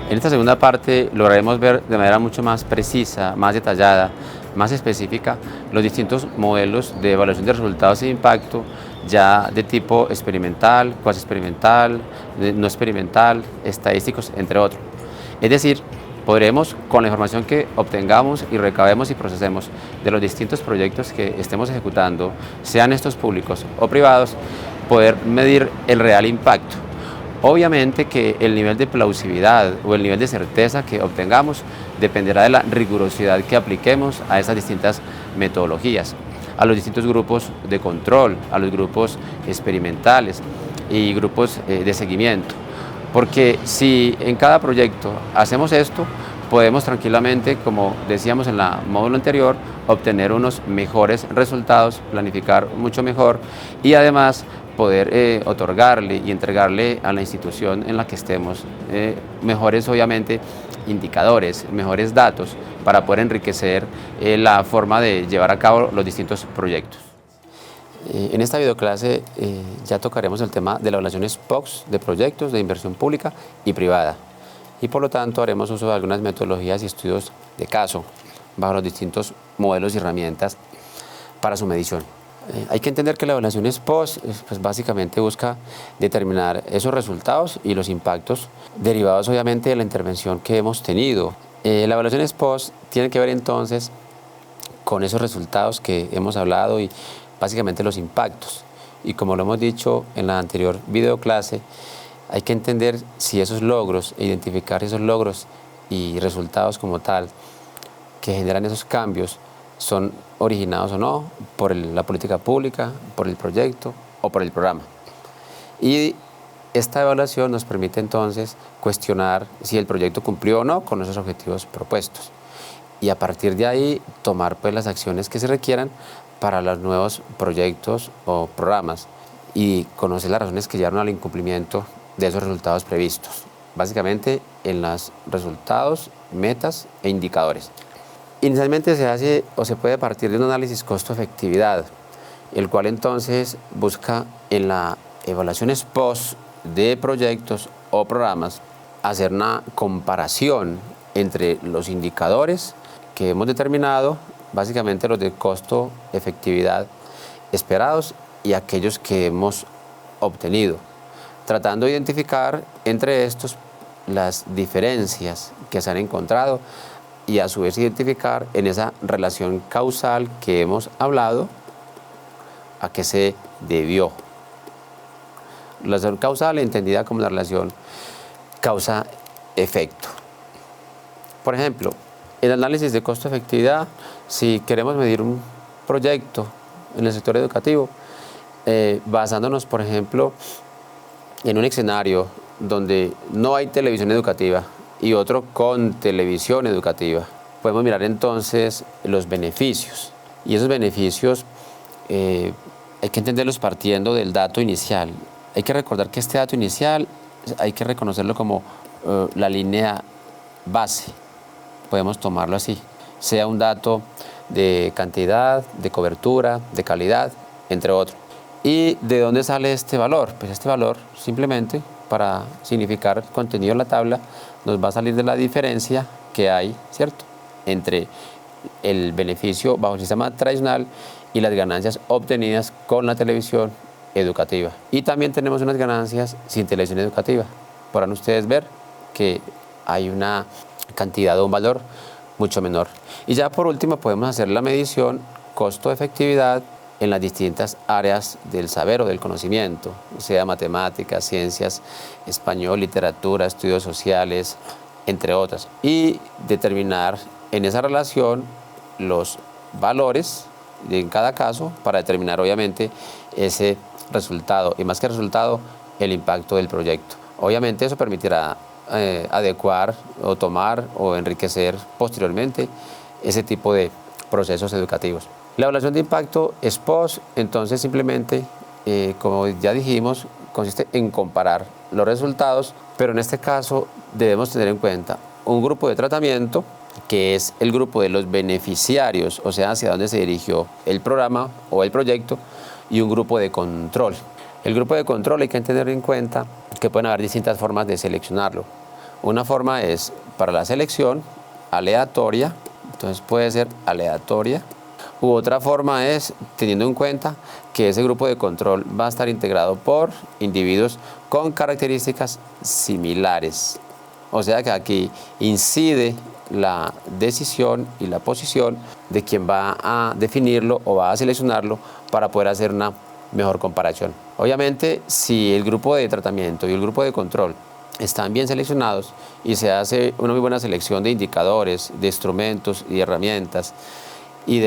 En esta segunda parte lograremos ver de manera mucho más precisa, más detallada, más específica los distintos modelos de evaluación de resultados e impacto ya de tipo experimental, cuasi experimental, no experimental, estadísticos, entre otros. Es decir, podremos, con la información que obtengamos y recabemos y procesemos de los distintos proyectos que estemos ejecutando, sean estos públicos o privados, poder medir el real impacto. Obviamente que el nivel de plausibilidad o el nivel de certeza que obtengamos dependerá de la rigurosidad que apliquemos a esas distintas metodologías, a los distintos grupos de control, a los grupos experimentales y grupos de seguimiento. Porque si en cada proyecto hacemos esto, podemos tranquilamente, como decíamos en la módulo anterior, obtener unos mejores resultados, planificar mucho mejor y además poder otorgarle y entregarle a la institución en la que estemos mejores, obviamente, indicadores, mejores datos para poder enriquecer la forma de llevar a cabo los distintos proyectos. En esta videoclase ya tocaremos el tema de la evaluación ex-post de proyectos de inversión pública y privada y por lo tanto haremos uso de algunas metodologías y estudios de caso bajo los distintos modelos y herramientas para su medición. Hay que entender que la evaluación ex-post pues básicamente busca determinar esos resultados y los impactos derivados obviamente de la intervención que hemos tenido. La evaluación ex-post tiene que ver entonces con esos resultados que hemos hablado y básicamente los impactos. Y como lo hemos dicho en la anterior videoclase, hay que entender si esos logros, identificar esos logros y resultados como tal que generan esos cambios son originados o no por la política pública, por el proyecto o por el programa. Y esta evaluación nos permite entonces cuestionar si el proyecto cumplió o no con esos objetivos propuestos. Y a partir de ahí tomar pues las acciones que se requieran para los nuevos proyectos o programas y conocer las razones que llevaron al incumplimiento de esos resultados previstos, básicamente en los resultados, metas e indicadores. Inicialmente se hace o se puede partir de un análisis costo-efectividad, el cual entonces busca en la evaluación ex-post de proyectos o programas hacer una comparación entre los indicadores que hemos determinado, básicamente los de costo-efectividad esperados y aquellos que hemos obtenido, tratando de identificar entre estos las diferencias que se han encontrado y a su vez identificar en esa relación causal que hemos hablado a qué se debió. La relación causal entendida como la relación causa-efecto. Por ejemplo, el análisis de costo-efectividad, si queremos medir un proyecto en el sector educativo, basándonos, por ejemplo, en un escenario donde no hay televisión educativa y otro con televisión educativa, podemos mirar entonces los beneficios. Y esos beneficios hay que entenderlos partiendo del dato inicial. Hay que recordar que este dato inicial hay que reconocerlo como la línea base. Podemos tomarlo así, sea un dato de cantidad, de cobertura, de calidad, entre otros. ¿Y de dónde sale este valor? Pues este valor simplemente para significar contenido en la tabla nos va a salir de la diferencia que hay, ¿cierto?, entre el beneficio bajo el sistema tradicional y las ganancias obtenidas con la televisión educativa. Y también tenemos unas ganancias sin televisión educativa. Podrán ustedes ver que hay una cantidad o un valor mucho menor. Y ya por último podemos hacer la medición costo-efectividad en las distintas áreas del saber o del conocimiento, sea matemáticas, ciencias, español, literatura, estudios sociales, entre otras, y determinar en esa relación los valores en cada caso para determinar obviamente ese resultado y más que resultado, el impacto del proyecto. Obviamente eso permitirá adecuar o tomar o enriquecer posteriormente ese tipo de procesos educativos. La evaluación de impacto ex-post, entonces simplemente, como ya dijimos, consiste en comparar los resultados, pero en este caso debemos tener en cuenta un grupo de tratamiento, que es el grupo de los beneficiarios, o sea, hacia dónde se dirigió el programa o el proyecto, y un grupo de control. El grupo de control hay que tener en cuenta que pueden haber distintas formas de seleccionarlo. Una forma es para la selección aleatoria, entonces puede ser aleatoria. U otra forma es teniendo en cuenta que ese grupo de control va a estar integrado por individuos con características similares. O sea que aquí incide la decisión y la posición de quien va a definirlo o va a seleccionarlo para poder hacer una mejor comparación. Obviamente, si el grupo de tratamiento y el grupo de control están bien seleccionados y se hace una muy buena selección de indicadores, de instrumentos y herramientas y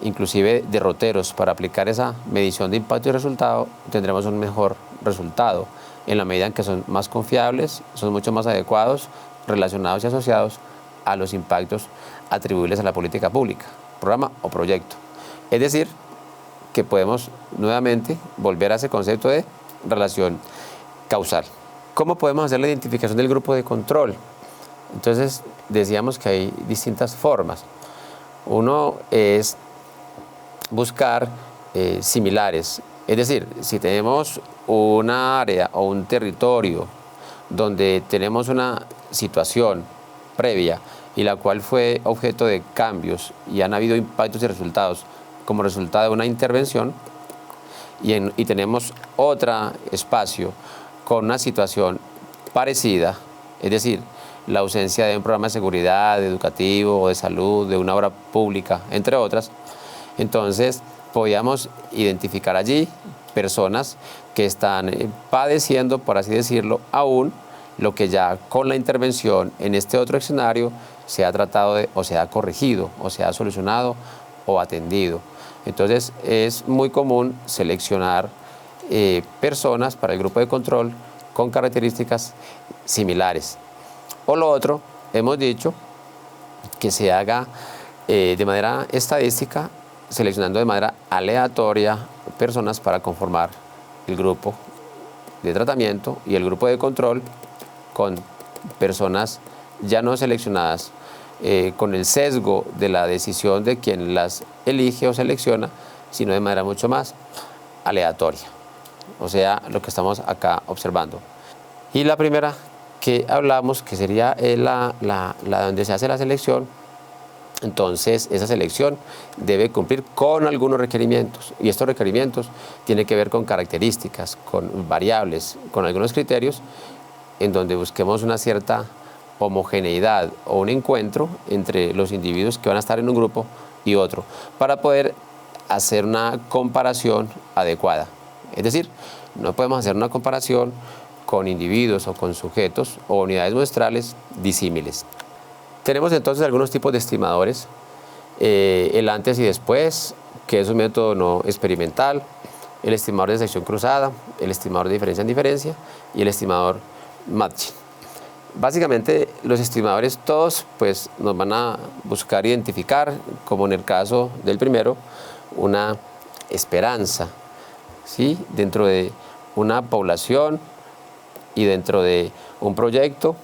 inclusive derroteros para aplicar esa medición de impacto y resultado, tendremos un mejor resultado en la medida en que son más confiables, son mucho más adecuados, relacionados y asociados a los impactos atribuibles a la política pública, programa o proyecto. Es decir, que podemos nuevamente volver a ese concepto de relación causal. ¿Cómo podemos hacer la identificación del grupo de control? Entonces, decíamos que hay distintas formas. Uno es buscar similares, es decir, si tenemos una área o un territorio donde tenemos una situación previa y la cual fue objeto de cambios y han habido impactos y resultados como resultado de una intervención y tenemos otro espacio con una situación parecida, es decir, la ausencia de un programa de seguridad, educativo o de salud, de una obra pública, entre otras, entonces podíamos identificar allí personas que están padeciendo, por así decirlo, aún lo que ya con la intervención en este otro escenario se ha tratado o se ha corregido, o se ha solucionado o atendido. Entonces es muy común seleccionar personas para el grupo de control con características similares. O lo otro, hemos dicho que se haga de manera estadística, seleccionando de manera aleatoria personas para conformar el grupo de tratamiento y el grupo de control con personas ya no seleccionadas, con el sesgo de la decisión de quien las elige o selecciona, sino de manera mucho más aleatoria. O sea, lo que estamos acá observando. Y la primera que hablamos, que sería la donde se hace la selección, entonces esa selección debe cumplir con algunos requerimientos. Y estos requerimientos tienen que ver con características, con variables, con algunos criterios, en donde busquemos una cierta homogeneidad o un encuentro entre los individuos que van a estar en un grupo y otro, para poder hacer una comparación adecuada. Es decir, no podemos hacer una comparación con individuos o con sujetos o unidades muestrales disímiles. Tenemos entonces algunos tipos de estimadores, el antes y después, que es un método no experimental, el estimador de sección cruzada, el estimador de diferencia en diferencia y el estimador matching. Básicamente los estimadores todos pues, nos van a buscar identificar, como en el caso del primero, una esperanza, ¿sí? Dentro de una población y dentro de un proyecto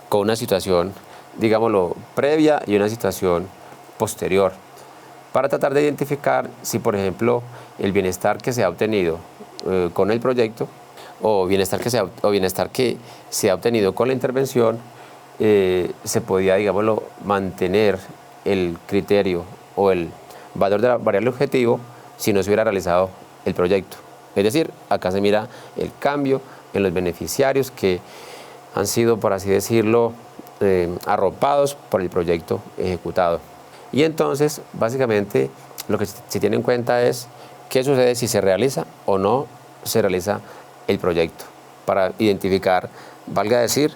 con una situación, digámoslo, previa y una situación posterior, para tratar de identificar si, por ejemplo, el bienestar que se ha obtenido con el proyecto o bienestar que se ha obtenido con la intervención, se podía, digámoslo, mantener el criterio o el valor de la variable objetivo si no se hubiera realizado el proyecto. Es decir, acá se mira el cambio en los beneficiarios que han sido, por así decirlo, arropados por el proyecto ejecutado. Y entonces, básicamente, lo que se tiene en cuenta es qué sucede si se realiza o no se realiza el proyecto, para identificar, valga decir,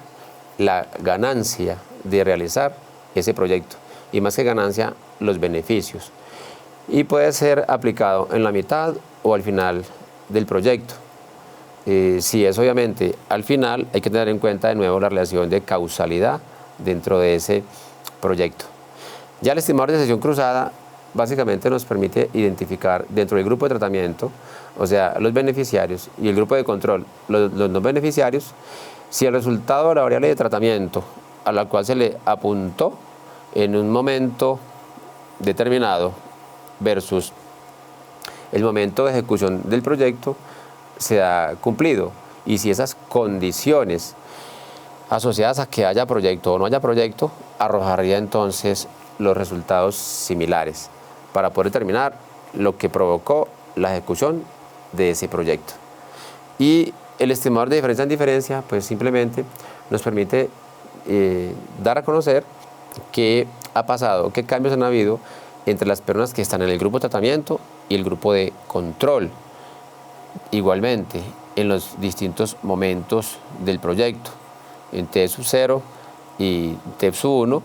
la ganancia de realizar ese proyecto, y más que ganancia, los beneficios. Y puede ser aplicado en la mitad o al final del proyecto. Si es obviamente al final, hay que tener en cuenta de nuevo la relación de causalidad dentro de ese proyecto. Ya el estimador de sección cruzada básicamente nos permite identificar dentro del grupo de tratamiento, o sea, los beneficiarios, y el grupo de control, los no beneficiarios, si el resultado de la variable de tratamiento a la cual se le apuntó en un momento determinado versus el momento de ejecución del proyecto se ha cumplido, y si esas condiciones asociadas a que haya proyecto o no haya proyecto, arrojaría entonces los resultados similares para poder determinar lo que provocó la ejecución de ese proyecto. Y el estimador de diferencia en diferencia, pues simplemente nos permite dar a conocer qué ha pasado, qué cambios han habido entre las personas que están en el grupo de tratamiento y el grupo de control. Igualmente, en los distintos momentos del proyecto, en T-0 y T-1,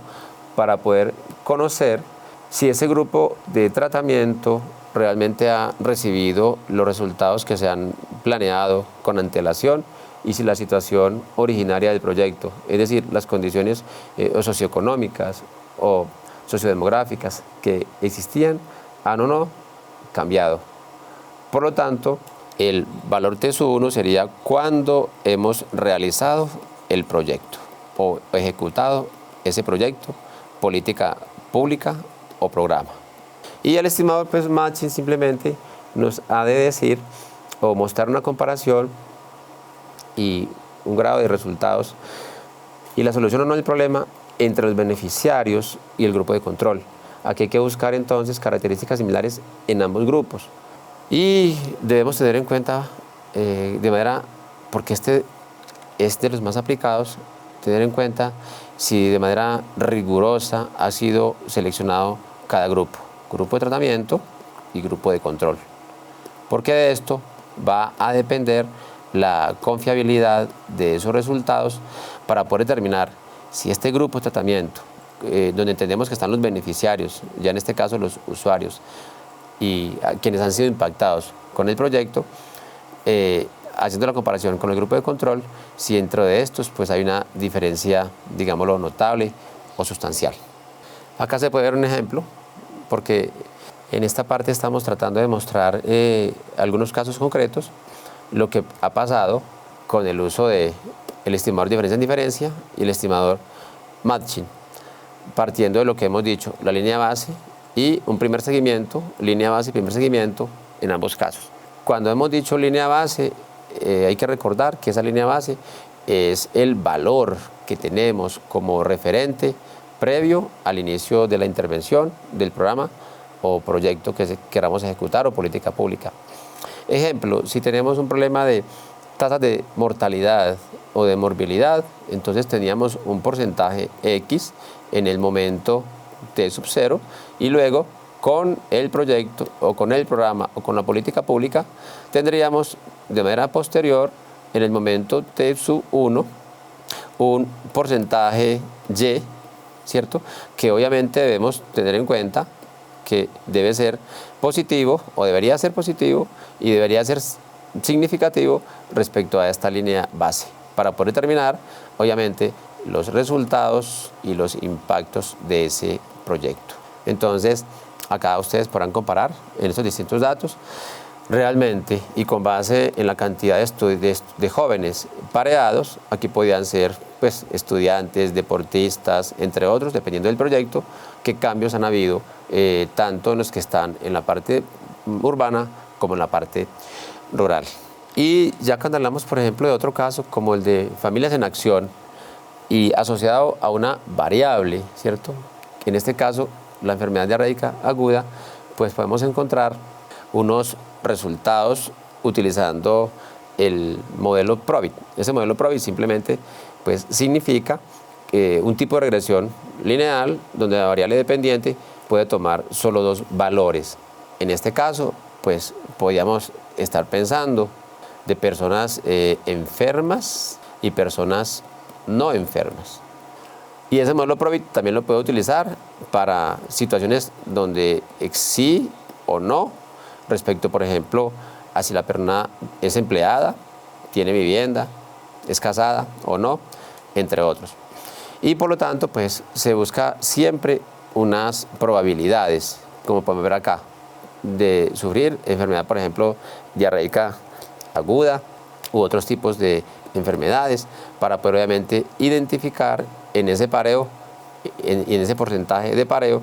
para poder conocer si ese grupo de tratamiento realmente ha recibido los resultados que se han planeado con antelación y si la situación originaria del proyecto, es decir, las condiciones socioeconómicas o sociodemográficas que existían, han o no cambiado. Por lo tanto, el valor T-1 sería cuando hemos realizado el proyecto o ejecutado ese proyecto, política pública o programa. Y el estimador pues, matching simplemente nos ha de decir o mostrar una comparación y un grado de resultados y la solución o no del problema entre los beneficiarios y el grupo de control. Aquí hay que buscar entonces características similares en ambos grupos. Y debemos tener en cuenta de manera, porque este es de los más aplicados, tener en cuenta si de manera rigurosa ha sido seleccionado cada grupo de tratamiento y grupo de control. Porque de esto va a depender la confiabilidad de esos resultados para poder determinar si este grupo de tratamiento, donde entendemos que están los beneficiarios, ya en este caso los usuarios, y quienes han sido impactados con el proyecto, haciendo la comparación con el grupo de control, si dentro de estos pues hay una diferencia, digámoslo, notable o sustancial. Acá se puede ver un ejemplo, porque en esta parte estamos tratando de mostrar algunos casos concretos, lo que ha pasado con el uso del estimador de diferencia en diferencia y el estimador matching, partiendo de lo que hemos dicho, la línea base y un primer seguimiento, línea base y primer seguimiento en ambos casos. Cuando hemos dicho línea base, hay que recordar que esa línea base es el valor que tenemos como referente previo al inicio de la intervención del programa o proyecto que queramos ejecutar o política pública. Ejemplo, si tenemos un problema de tasas de mortalidad o de morbilidad, entonces teníamos un porcentaje X en el momento T-0 y luego con el proyecto o con el programa o con la política pública tendríamos de manera posterior en el momento T-1 un porcentaje Y, ¿cierto? Que obviamente debemos tener en cuenta que debe ser positivo o debería ser positivo y debería ser significativo respecto a esta línea base para poder determinar obviamente los resultados y los impactos de ese proyecto. Entonces, acá ustedes podrán comparar en estos distintos datos realmente y con base en la cantidad de jóvenes pareados, aquí podían ser pues, estudiantes, deportistas, entre otros, dependiendo del proyecto, qué cambios han habido, tanto en los que están en la parte urbana como en la parte rural. Y ya cuando hablamos, por ejemplo, de otro caso, como el de familias en acción y asociado a una variable, ¿cierto? En este caso, la enfermedad diarreica aguda, pues podemos encontrar unos resultados utilizando el modelo Probit. Ese modelo Probit simplemente pues, significa un tipo de regresión lineal donde la variable dependiente puede tomar solo dos valores. En este caso, pues podríamos estar pensando de personas enfermas y personas no enfermas. Y ese modelo Probit también lo puedo utilizar para situaciones donde sí o no, respecto, por ejemplo, a si la persona es empleada, tiene vivienda, es casada o no, entre otros. Y por lo tanto, pues se busca siempre unas probabilidades, como podemos ver acá, de sufrir enfermedad, por ejemplo, diarreica aguda u otros tipos de enfermedades, para poder obviamente identificar en ese pareo, en ese porcentaje de pareo,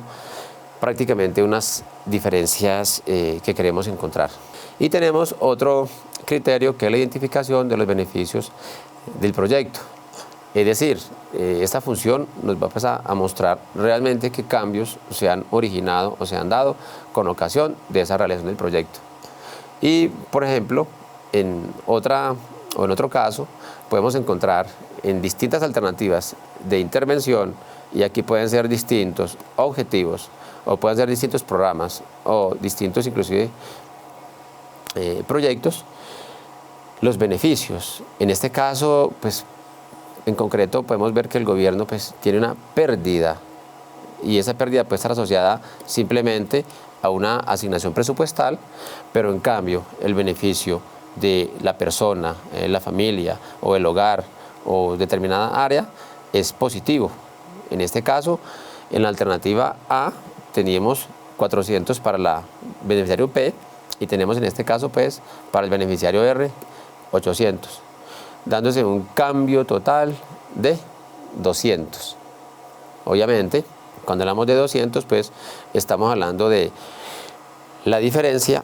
prácticamente unas diferencias que queremos encontrar. Y tenemos otro criterio que es la identificación de los beneficios del proyecto. Es decir, esta función nos va pues, a mostrar realmente qué cambios se han originado o se han dado con ocasión de esa realización del proyecto. Y, por ejemplo, en otro caso, podemos encontrar en distintas alternativas de intervención, y aquí pueden ser distintos objetivos, o pueden ser distintos programas, o distintos inclusive proyectos, los beneficios. En este caso, pues, en concreto podemos ver que el gobierno pues, tiene una pérdida, y esa pérdida puede estar asociada simplemente a una asignación presupuestal, pero en cambio el beneficio de la persona, la familia o el hogar o determinada área es positivo. En este caso, en la alternativa A teníamos 400 para el beneficiario P y tenemos en este caso pues para el beneficiario R 800. Dándose un cambio total de 200. Obviamente, cuando hablamos de 200, pues estamos hablando de la diferencia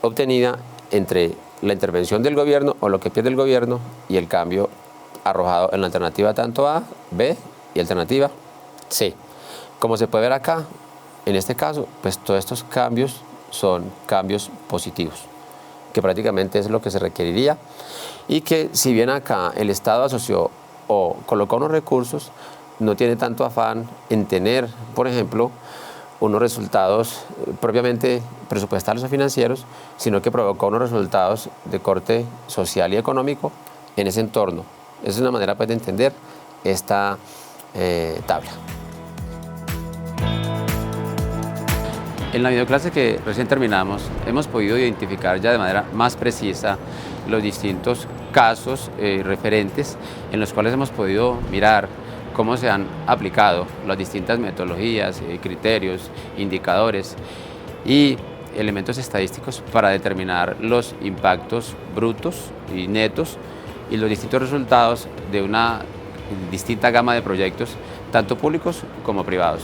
obtenida entre la intervención del gobierno o lo que pierde el gobierno y el cambio arrojado en la alternativa tanto A, B y alternativa C. Como se puede ver acá, en este caso, pues todos estos cambios son cambios positivos, que prácticamente es lo que se requeriría, y que si bien acá el Estado asoció o colocó unos recursos, no tiene tanto afán en tener, por ejemplo, unos resultados propiamente presupuestales o financieros, sino que provocó unos resultados de corte social y económico en ese entorno. Esa es una manera pues, de entender esta tabla. En la videoclase que recién terminamos, hemos podido identificar ya de manera más precisa los distintos casos referentes en los cuales hemos podido mirar cómo se han aplicado las distintas metodologías, criterios, indicadores y elementos estadísticos para determinar los impactos brutos y netos y los distintos resultados de una distinta gama de proyectos, tanto públicos como privados.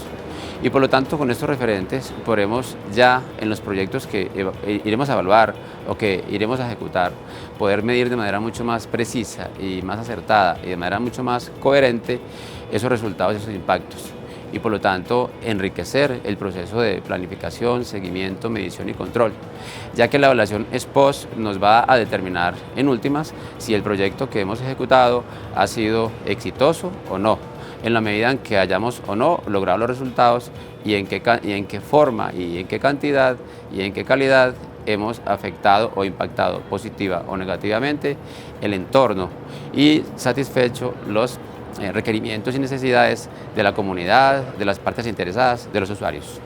Y por lo tanto, con estos referentes podremos ya en los proyectos que iremos a evaluar o que iremos a ejecutar, poder medir de manera mucho más precisa y más acertada y de manera mucho más coherente esos resultados y esos impactos. Y por lo tanto, enriquecer el proceso de planificación, seguimiento, medición y control, ya que la evaluación ex post nos va a determinar en últimas si el proyecto que hemos ejecutado ha sido exitoso o no, en la medida en que hayamos o no logrado los resultados y en qué forma y en qué cantidad y en qué calidad hemos afectado o impactado positiva o negativamente el entorno y satisfecho los requerimientos y necesidades de la comunidad, de las partes interesadas, de los usuarios.